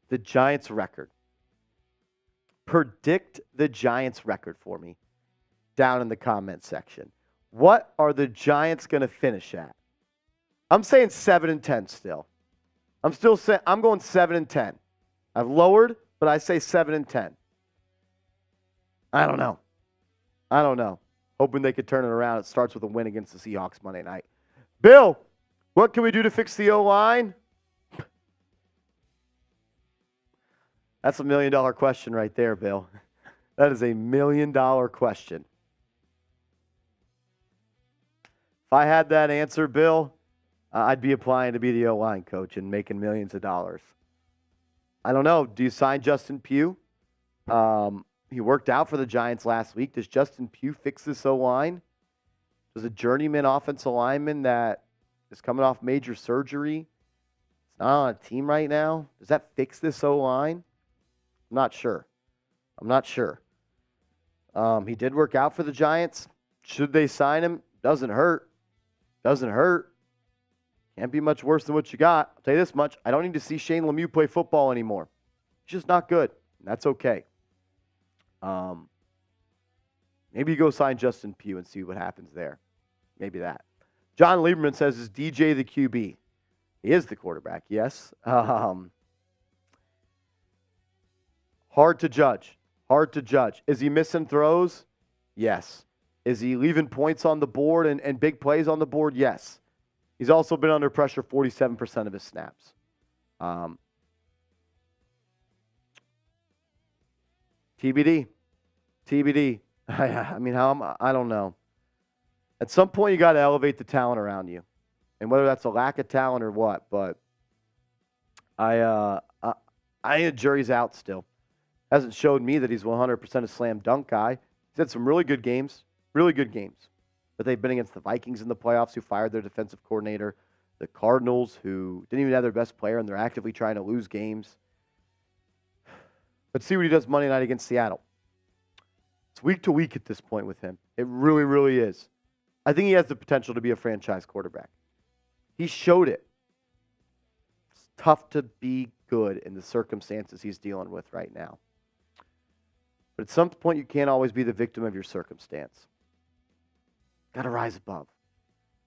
the Giants' record. Predict the Giants' record for me down in the comment section. What are the Giants going to finish at? I'm saying 7-10 still. I'm going 7-10. I've lowered, but I say 7-10. I don't know. Hoping they could turn it around. It starts with a win against the Seahawks Monday night. Bill, what can we do to fix the O-line? That's $1 million question right there, Bill. That is $1 million question. If I had that answer, Bill, I'd be applying to be the O-line coach and making millions of dollars. I don't know. Do you sign Justin Pugh? He worked out for the Giants last week. Does Justin Pugh fix this O-line? Does a journeyman offensive lineman that is coming off major surgery, it's not on a team right now, does that fix this O-line? I'm not sure. He did work out for the Giants. Should they sign him? Doesn't hurt. Can't be much worse than what you got. I'll tell you this much. I don't need to see Shane Lemieux play football anymore. He's just not good. And that's okay. Maybe you go sign Justin Pugh and see what happens there. Maybe that. John Lieberman says, is DJ the QB? He is the quarterback, yes. Hard to judge. Is he missing throws? Yes. Is he leaving points on the board and big plays on the board? Yes. He's also been under pressure 47% of his snaps. TBD. I mean, I don't know. At some point, you got to elevate the talent around you, and whether that's a lack of talent or what. But I think the jury's out still. Hasn't showed me that he's 100% a slam dunk guy. He's had some really good games. But they've been against the Vikings in the playoffs, who fired their defensive coordinator, the Cardinals, who didn't even have their best player, and they're actively trying to lose games. But see what he does Monday night against Seattle. It's week to week at this point with him. It really, really is. I think he has the potential to be a franchise quarterback. He showed it. It's tough to be good in the circumstances he's dealing with right now. But at some point, you can't always be the victim of your circumstance. Got to rise above.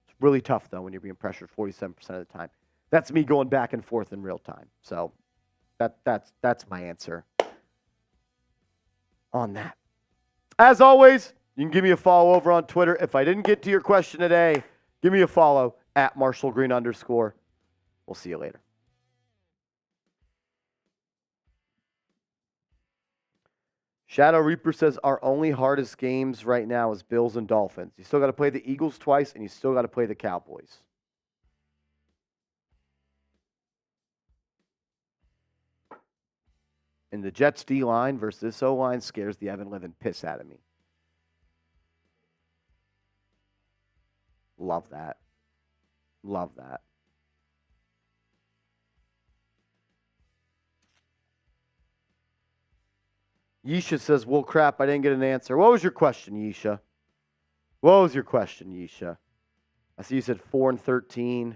It's really tough, though, when you're being pressured 47% of the time. That's me going back and forth in real time. So that's my answer on that. As always, you can give me a follow over on Twitter. If I didn't get to your question today, give me a follow at @MarshallGreen_. We'll see you later. Shadow Reaper says our only hardest games right now is Bills and Dolphins. You still got to play the Eagles twice, and you still got to play the Cowboys. And the Jets D-line versus this O-line scares the ever-living piss out of me. Love that. Yesha says, well, crap, I didn't get an answer. What was your question, Yesha? I see you said 4-13.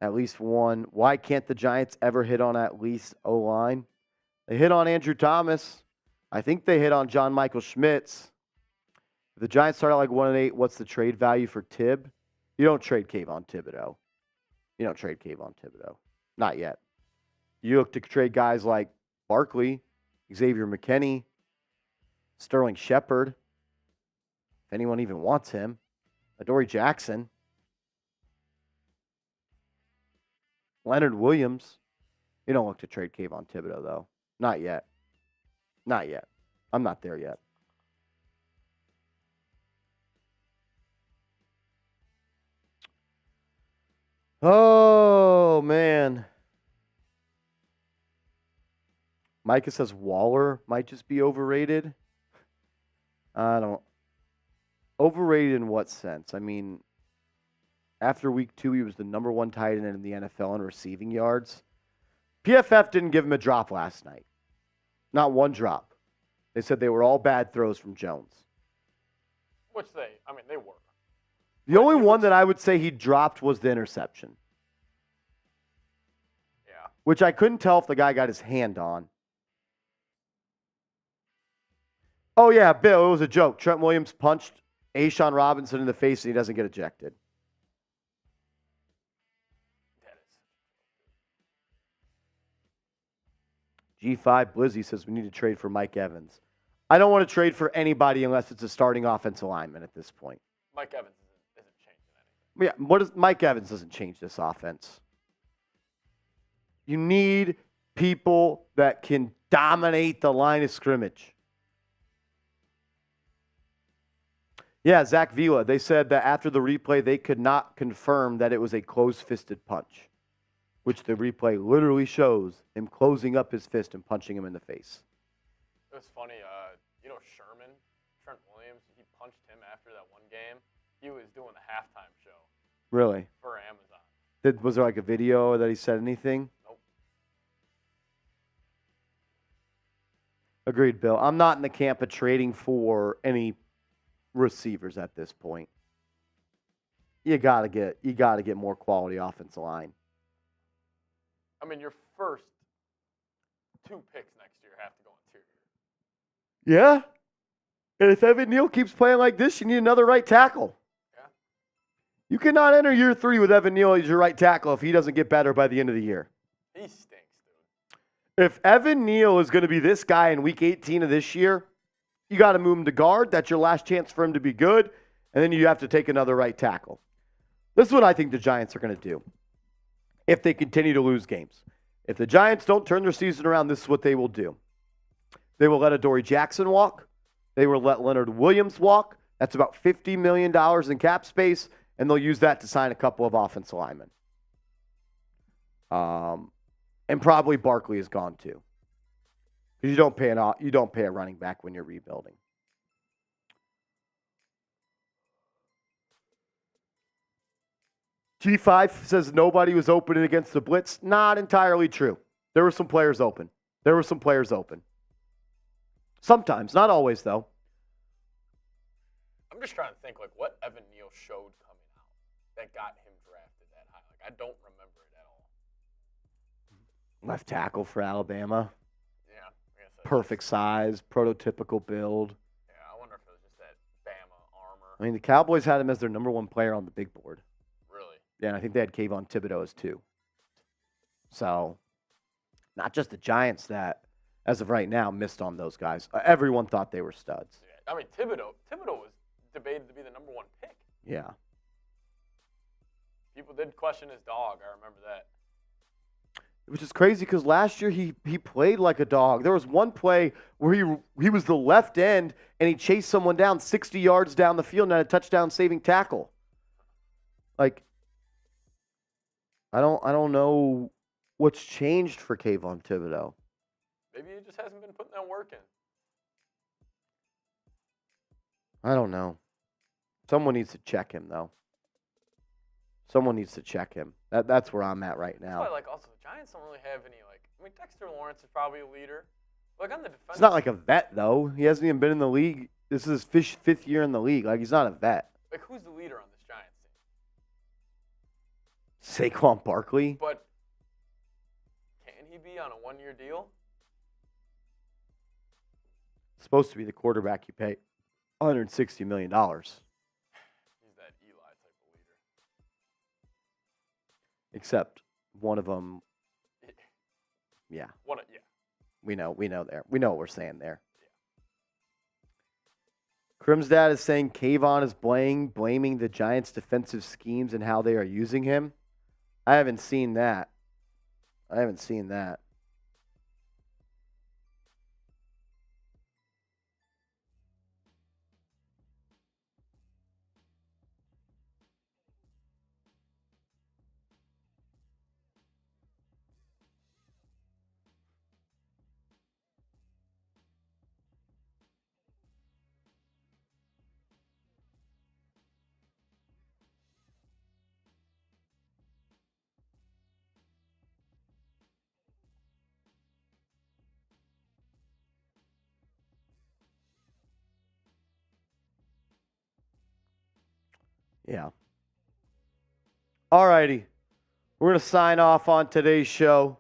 At least one. Why can't the Giants ever hit on at least O-line? They hit on Andrew Thomas. I think they hit on John Michael Schmitz. If the Giants start out like 1-8, what's the trade value for Tibb? You don't trade Kayvon Thibodeau. Not yet. You look to trade guys like Barkley, Xavier McKinney, Sterling Shepard, if anyone even wants him, Adoree Jackson, Leonard Williams. You don't look to trade Kayvon Thibodeau, though. Not yet. I'm not there yet. Oh, man. Micah says Waller might just be overrated. Overrated in what sense? I mean, after week 2, he was the number 1 tight end in the NFL in receiving yards. PFF didn't give him a drop last night. Not one drop. They said they were all bad throws from Jones. Which they were. The only one that I would say he dropped was the interception, Yeah. which I couldn't tell if the guy got his hand on. Oh, yeah, Bill, it was a joke. Trent Williams punched A'Shawn Robinson in the face and he doesn't get ejected. That is. G5 Blizzy says we need to trade for Mike Evans. I don't want to trade for anybody unless it's a starting offensive lineman at this point. Mike Evans isn't changing anything. Yeah, Mike Evans doesn't change this offense. You need people that can dominate the line of scrimmage. Yeah, Zach Vila, they said that after the replay, they could not confirm that it was a closed-fisted punch, which the replay literally shows him closing up his fist and punching him in the face. It was funny. Sherman, Trent Williams, he punched him after that one game. He was doing the halftime show. Really? For Amazon. Was there like a video that he said anything? Nope. Agreed, Bill. I'm not in the camp of trading for any receivers at this point. You gotta get more quality offensive line. I mean, your first 2 picks next year have to go interior. Yeah. And if Evan Neal keeps playing like this, you need another right tackle. Yeah. You cannot enter year 3 with Evan Neal as your right tackle if he doesn't get better by the end of the year. He stinks, dude. If Evan Neal is going to be this guy in week 18 of this year, you got to move him to guard. That's your last chance for him to be good. And then you have to take another right tackle. This is what I think the Giants are going to do if they continue to lose games. If the Giants don't turn their season around, this is what they will do. They will let Adoree Jackson walk. They will let Leonard Williams walk. That's about $50 million in cap space, and they'll use that to sign a couple of offensive linemen. And probably Barkley is gone too. Because you don't pay a running back when you're rebuilding. G5 says nobody was open against the blitz. Not entirely true. There were some players open. Sometimes, not always, though. I'm just trying to think, what Evan Neal showed coming out that got him drafted that high. I don't remember it at all. Left tackle for Alabama. Yeah. I guess Perfect size, prototypical build. Yeah, I wonder if it was just that Bama armor. I mean, the Cowboys had him as their number 1 player on the big board. Really? Yeah, and I think they had Kayvon Thibodeau as 2. So, not just the Giants that, as of right now, missed on those guys. Everyone thought they were studs. Yeah. I mean, Thibodeau was debated to be the number 1 pick. Yeah. People did question his dog. I remember that. Which is crazy because last year he played like a dog. There was one play where he was the left end and he chased someone down 60 yards down the field and had a touchdown saving tackle. Like, I don't know what's changed for Kayvon Thibodeau. Maybe he just hasn't been putting that work in. I don't know. Someone needs to check him, though. Someone needs to check him. That's where I'm at right now. That's why, also, the Giants don't really have any, Dexter Lawrence is probably a leader. On the defense. He's not like a vet, though. He hasn't even been in the league. This is his 5th year in the league. Like, he's not a vet. Who's the leader on this Giants team? Saquon Barkley. But can he be on a 1-year deal? Supposed to be the quarterback you pay $160 million. He's that Eli type of leader. Except one of them. Yeah. Yeah. We know there. We know what we're saying there. Yeah. Crim's dad is saying Kayvon is blaming the Giants' defensive schemes and how they are using him. I haven't seen that. Yeah. All righty. We're going to sign off on today's show.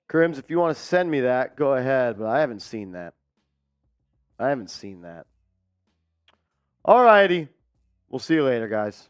Crims, if you want to send me that, go ahead, but I haven't seen that. All righty. We'll see you later, guys.